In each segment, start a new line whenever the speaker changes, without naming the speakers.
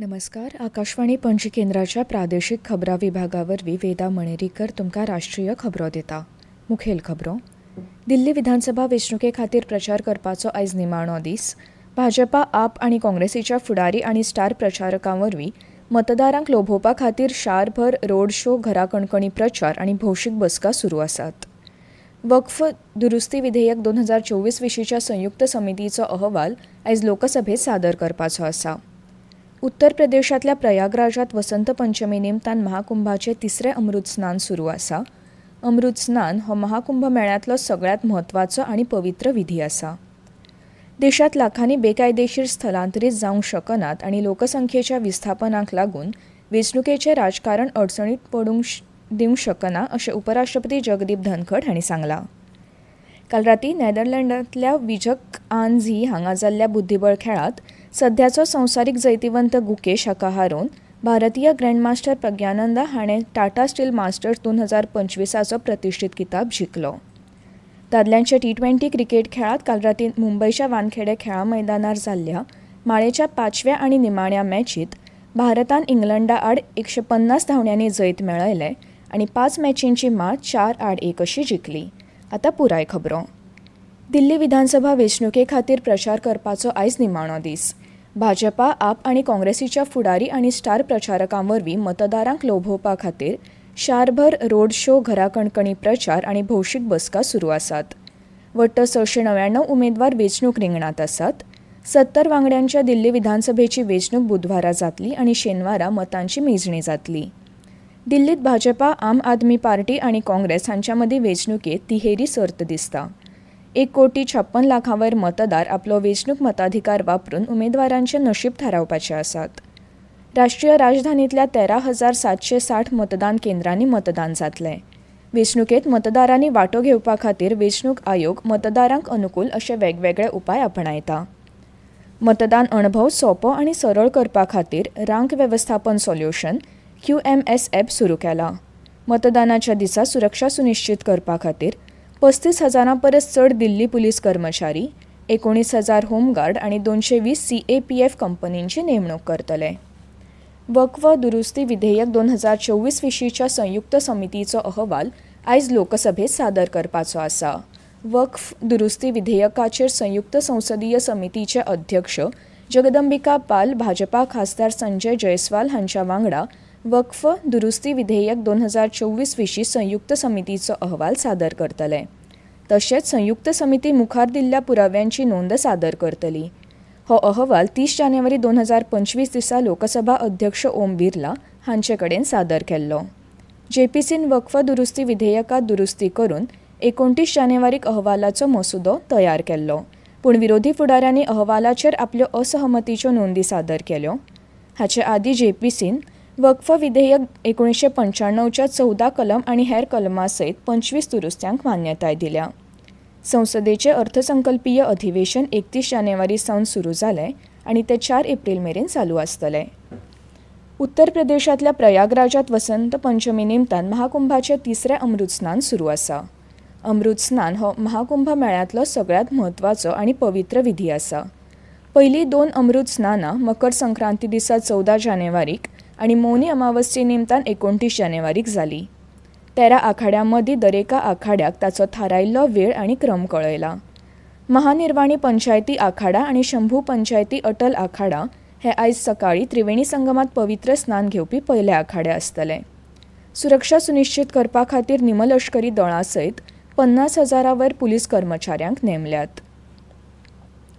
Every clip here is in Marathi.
नमस्कार. आकाशवाणी पणजी केंद्राच्या प्रादेशीक खबरां विभागावरवीं वेदा मणेरीकर तुमकां राष्ट्रीय खबरो दिता. मुखेल खबरो. दिल्ली विधानसभा वेंचणुके खातीर प्रचार करपाचो आयज निमाणो दीस. भाजपा, आप आनी काँग्रेसीच्या फुडारी आनी स्टार प्रचारकां वरवीं मतदारांक लोभोवपा खातीर शारभर रोड शो, घरा कणकणी प्रचार आनी भौशीक बसका सुरू आसात. वक्फ दुरुस्ती विधेयक 2024 विशींच्या संयुक्त समितीचो अहवाल आयज लोकसभेत सादर करपाचो आसा. उत्तर प्रदेशांतल्या प्रयागराजांत वसंत पंचमी निमतान महाकुंभाचें तिसरें अमृत स्नान सुरू आसा. अमृत स्नान हो महाकुंभ मेळ्यांतलो सगळ्यांत म्हत्वाचो आनी पवित्र विधी आसा. देशांत लाखांनी बेकायदेशीर स्थलांतरीत जावंक शकनात आनी लोकसंख्येच्या विस्थापनाक लागून वेंचणुकेचें राजकारण अडचणीत पडूंक दिवंक शकना अशें उपराष्ट्रपती जगदीप धनखड हांणी सांगलां. काल रातीं नेदरलँडांतल्या विजक आन झी हांगा जाल्ल्या बुद्धीबळ खेळांत सध्याचो संवसारीक जैतिवंत गुकेश हाका हारोवन भारतीय ग्रँडमास्टर प्रज्ञानंदा हाणें टाटा स्टील मास्टर्स 2025 प्रतिश्ठीत किताब जिखलो. दादल्यांच्या T20 क्रिकेट खेळांत काल रातीं मुंबयच्या वानखेडे खेळा मैदानार जाल्ल्या माळेच्या 5व्या आनी निमाण्या मॅचींत भारतान इंग्लंडा आड 150 धांवड्यांनी जैत मेळयलें आनी 5 मॅचींची माळ 4-1 अशी जिखली. आतां पुराय खबरो. दिल्ली विधानसभा वेंचणुके खातीर प्रचार करपाचो आयज निमाणो दीस. भाजपा, आप आनी काँग्रेसीच्या फुडारी आनी स्टार प्रचारकां वरवीं मतदारांक लोभोवपा खातीर शारभर रोड शो, घरा कणकणी प्रचार आनी भौशीक बसका सुरू आसात. वट्ट 699 उमेदवार वेंचणूक रिंगणांत आसात. 70 वांगड्यांच्या दिल्ली विधानसभेची वेंचणूक बुधवारा जातली आनी शेनवारा मतांची मेजणी जातली. दिल्लीत भाजपा, आम आदमी पार्टी आनी काँग्रेस हांच्या मदीं वेंचणुकेत तिहेरी सर्त दिसता. 1,56,00,000 वयर मतदार आपलो वेंचणूक मताधिकार वापरून उमेदवारांचें नशीब थारावपाचे आसात. राष्ट्रीय राजधानींतल्या 13,760 मतदान केंद्रांनी मतदान जातलें. वेंचणुकेत मतदारांनी वांटो घेवपा खातीर वेंचणूक आयोग मतदारांक अनुकूल अशे वेगवेगळे उपाय आपणायता. मतदान अणभव सोंपो आनी सरळ करपा खातीर रांक वेवस्थापन सोल्युशन QMS ॲप सुरू केलां. मतदानाच्या दिसा सुरक्षा सुनिश्चित करपा खातीर 35,000 परस चड दिल्ली पुलीस कर्मचारी, 19,000 होमगार्ड आनी 220 CAPF कंपनींची नेमणूक करतले. वक्फ दुरुस्ती विधेयक 2024 विशींच्या संयुक्त समितीचो अहवाल आयज लोकसभेत सादर करपाचो आसा. वक्फ दुरुस्ती विधेयकाचेर संयुक्त संसदीय समितीचे अध्यक्ष जगदंबिका पाल भाजपा खासदार संजय जयस्वाल हांच्या वांगडा वक्फ दुरुस्ती विधेयक 2024 विशीं संयुक्त समितीचो अहवाल सादर करतले. तशेंच संयुक्त समिती मुखार दिल्ल्या पुराव्यांची नोंद सादर करतली. हो अहवाल 30 जानेवारी 2025 दिसा लोकसभा अध्यक्ष ओम बिर्ला हांचे कडेन सादर केल्लो. JPCन वक्फ दुरुस्ती विधेयकात दुरुस्ती करून 29 जानेवारीक अहवालाचो मसुदो तयार केल्लो, पूण विरोधी फुडाऱ्यांनी अहवालाचेर आपल्यो असहमतीच्यो नोंदी सादर केल्यो. हाचे आदीं JPCन वक्फ विधेयक 1995च्या 14 कलम आनी हेर कलमां सयत 25 दुरुस्त्यांक मान्यताय दिल्या. संसदेचें अर्थसंकल्पीय अधिवेशन 31 जानेवारी सावन सुरू जालें आनी ते 4 एप्रिल मेरेन चालू आसतलें. उत्तर प्रदेशांतल्या प्रयागराजांत वसंत पंचमी निमतान महाकुंभाचें तिसरें अमृत स्नान सुरू आसा. अमृत स्नान हो महाकुंभ मेळ्यांतलो सगळ्यांत म्हत्वाचो आनी पवित्र विधी आसा. पयलीं 2 अमृत स्नानां मकर संक्रांती दिसा 14 जानेवारीक आनी मौनी अमावस्ये निमतान 29 जानेवारीक जाली. 13 आखाड्यां मदीं दरेका आखाड्याक ताचो थारायिल्लो वेळ आनी क्रम कळयला. महानिर्वाणी पंचायती आखाडा आनी शंभू पंचायती अटल आखाडा हे आयज सकाळीं त्रिवेणी संगमात पवित्र स्नान घेवपी पयले आखाडे आसतले. सुरक्षा सुनिश्चित करपा खातीर निमलश्करी दळां सयत 50,000 वयर पुलीस कर्मचाऱ्यांक नेमल्यात.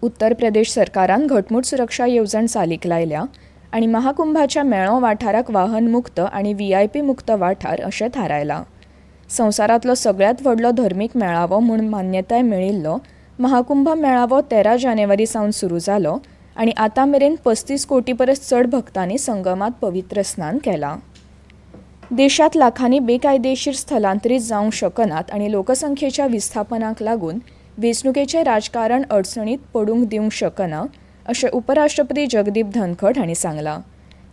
उत्तर प्रदेश सरकारान घटमूट सुरक्षा येवजण चालीक लायल्या आनी महाकुंभाच्या मेळो वाठाराक वाहन मुक्त आनी VIP मुक्त वाठार अशें थारायलां. संवसारांतलो सगळ्यांत व्हडलो धर्मीक मेळावो म्हूण मान्यताय मेळिल्लो महाकुंभ मेळावो 13 जानेवारी सावन सुरू जालो आनी आतां मेरेन 35 कोटी परस चड भक्तांनी संगमात पवित्र स्नान केलां. देशांत लाखांनी बेकायदेशीर स्थलांतरीत जावंक शकनात आनी लोकसंख्येच्या विस्थापनाक लागून वेंचणुकेचें राजकारण अडचणीत पडूंक दिवंक शकना अशें उपराष्ट्रपती जगदीप धनखड हांणी सांगलां.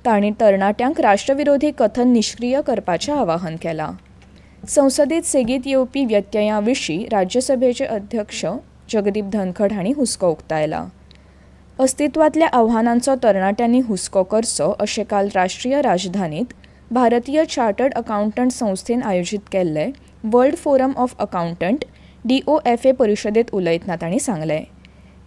तांणी तरणाट्यांक राष्ट्रविरोधी कथन निश्क्रीय करपाचें आवाहन केलां. संसदेत सेगीत येवपी व्यत्ययां विशीं राज्यसभेचे अध्यक्ष जगदीप धनखड हांणी हुस्को उक्तायला. अस्तित्वातल्या आव्हानांचो तरणाट्यांनी हुस्को करचो अशें काल राष्ट्रीय राजधानीत भारतीय चार्टर्ड अकाउंटंट संस्थेन आयोजीत केल्ले world forum of accountant DOFA परिशदेत उलयतना तांणी सांगलें.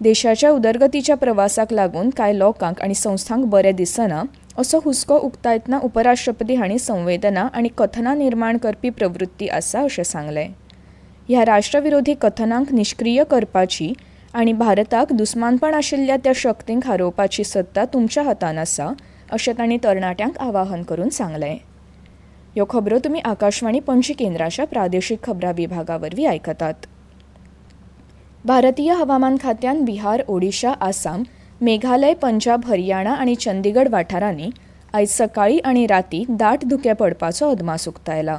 देशाच्या उदरगतीच्या प्रवासाक लागून कांय लोकांक आनी संस्थांक बरें दिसना असो हुस्को उक्तायतना उपराष्ट्रपती हांणी संवेदना आनी कथनां निर्माण करपी प्रवृत्ती आसा अशें सांगलें. ह्या राष्ट्रविरोधी कथनांक निश्क्रीय करपाची आनी भारताक दुस्मानपण आशिल्ल्या त्या शक्तींक हारोवपाची सत्ता तुमच्या हातान आसा अशें तांणी तरणाट्यांक आवाहन करून सांगलें. ह्यो खबरो तुमी आकाशवाणी पणजी केंद्राच्या प्रादेशीक खबरां विभागा वरवीं आयकतात. भारतीय हवामान खात्यान बिहार, ओडिशा, आसाम, मेघालय, पंजाब, हरियाणा आनी चंदीगड वाठारांनी आयज सकाळीं आनी रातीं दाट धुकें पडपाचो अदमास उक्तायला.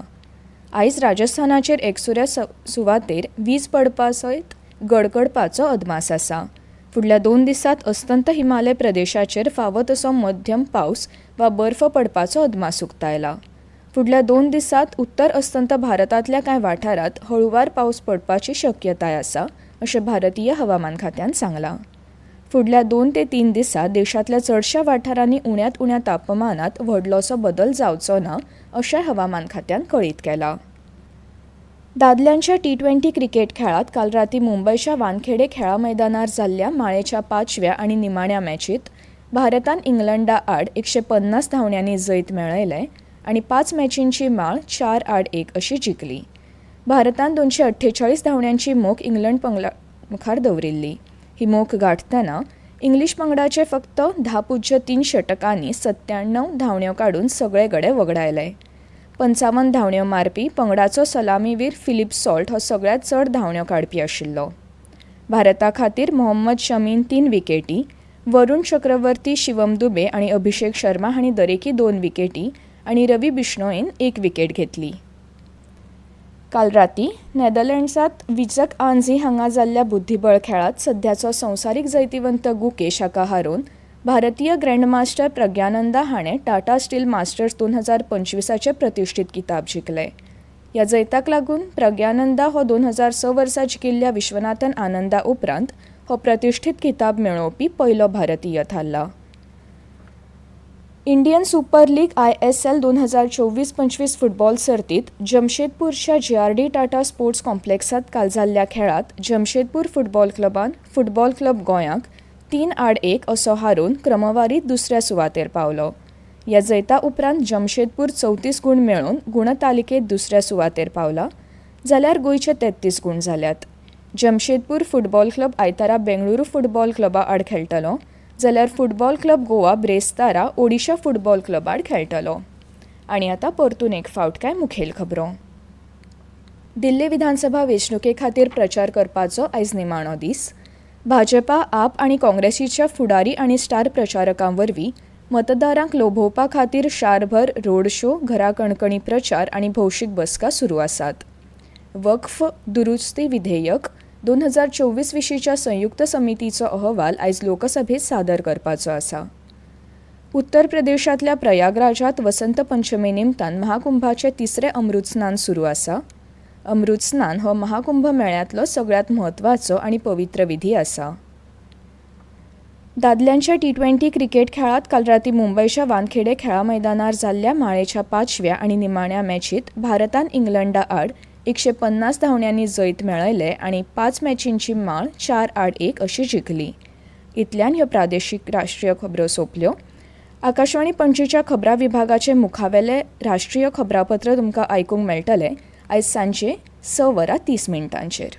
आयज राजस्थानाचेर एकसुऱ्या सुवातेर वीज पडपा सयत गडगडपाचो अदमास आसा. फुडल्या 2 दिसांत अस्तंत हिमालय प्रदेशाचेर फावो तसो मध्यम पावस वा बर्फ पडपाचो अदमास उक्तायला. फुडल्या 2 दिसांत उत्तर अस्तंत भारतांतल्या कांय वाठारांत हळुवार पावस पडपाची शक्यताय आसा अशें भारतीय हवामान खात्यान सांगलां. फुडल्या 2 ते 3 दिसां देशांतल्या चडशा वाठारांनी उण्यांत उण्या तापमानांत व्हडलोसो बदल जावचो ना अशें हवामान खात्यान कळीत केलां. दादल्यांच्या T20 क्रिकेट खेळांत काल रातीं मुंबयच्या वानखेडे खेळा मैदानार जाल्ल्या माळेच्या 5व्या आनी निमाण्या मॅचींत भारतान इंग्लंडा आड 150 धांवड्यांनी जैत मेळयलें आनी 5 मॅचींची माळ 4-1 अशी जिखली. भारतान 248 धांवड्यांची मोख इंग्लंड पंगडा मुखार दवरिल्ली. ही मोख गाठतना इंग्लीश पंगडाचे फक्त 10.3 षटकांनी 97 धांवड्यो काडून सगळे गडे वगडायले. 55 धांवड्यो मारपी पंगडाचो सलामीवीर फिलिप सॉल्ट हो सगळ्यांत चड धांवड्यो काडपी आशिल्लो. भारता खातीर मोहम्मद शमीन 3 विकेटी, वरुण चक्रवर्ती, शिवम दुबे आनी अभिषेक शर्मा हांणी दरेकी 2 विकेटी आनी रवी बिश्नोईन 1 विकेट घेतली. काल रातीं नेदरलँड्सांत विजक आंझी हांगा जाल्ल्या बुद्धीबळ खेळांत सध्याचो संवसारीक जैतिवंत गुकेश हाका हारोवन भारतीय ग्रँडमास्टर प्रज्ञानंदा हाणें टाटा स्टील मास्टर्स 2025चे प्रतिश्ठीत किताब जिखले. ह्या जैताक लागून प्रज्ञानंदा हो 2006 वर्सा जिखिल्ल्या विश्वनाथन आनंदा उपरांत हो प्रतिश्ठीत किताब मेळोवपी पयलो भारतीय थारला. Indian super league ISL 2024-25 football सर्तीत जमशेदपूरच्या JRD टाटा स्पोर्ट्स कॉम्प्लेक्सात काल जाल्ल्या खेळांत जमशेदपूर फुटबॉल क्लबान फुटबॉल क्लब गोंयांक 3-1 असो हारोवन क्रमवारीत दुसऱ्या सुवातेर पावलो. ह्या जैता उपरांत जमशेदपूर 34 गुण मेळोवन गुणतालिकेत दुसऱ्या सुवातेर पावला, जाल्यार गोंयचे 33 गुण जाल्यात. जमशेदपूर फुटबॉल क्लब आयतारा बेंगळुरू फुटबॉल क्लबा आड खेळटलो, जाल्यार फुटबॉल क्लब गोवा ब्रेस्तारा ओडिशा फुटबॉल क्लब आड खेळटलो. आनी आतां परतून एक फावट कांय मुखेल खबरो. दिल्ली विधानसभा वेंचणुके खातीर प्रचार करपाचो आयज निमाणो दीस. भाजपा, आप आनी काँग्रेसीच्या फुडारी आनी स्टार प्रचारकां वरवीं मतदारांक लोभोवपा खातीर शारभर रोड शो, घरा कणकणी प्रचार आनी भौशीक बसका सुरू आसात. वक्फ दुरुस्ती विधेयक 2024 विशींच्या संयुक्त समितीचो अहवाल आयज लोकसभेत सादर करपाचो आसा. उत्तर प्रदेशांतल्या प्रयागराजांत वसंत पंचमे निमतान महाकुंभाचें 3रे अमृत स्नान सुरू आसा. अमृत स्नान हो महाकुंभ मेळ्यांतलो सगळ्यांत म्हत्वाचो आनी पवित्र विधी आसा. दादल्यांच्या T20 क्रिकेट खेळांत काल रातीं मुंबयच्या वानखेडे खेळा मैदानार जाल्ल्या माळेच्या 5व्या आनी निमाण्या मॅचींत भारतान इंग्लंडा आड 150 धांवड्यांनी जैत मेळयले आनी 5 मॅचींची माळ 4-1 अशी जिखली. इतल्यान ह्यो प्रादेशीक राष्ट्रीय खबरो सोंपल्यो. आकाशवाणी पणजीच्या खबरां विभागाचे मुखावेले राष्ट्रीय खबरापत्र तुमकां आयकूंक मेळटले आयज सांजे 6:30 मिनटांचेर.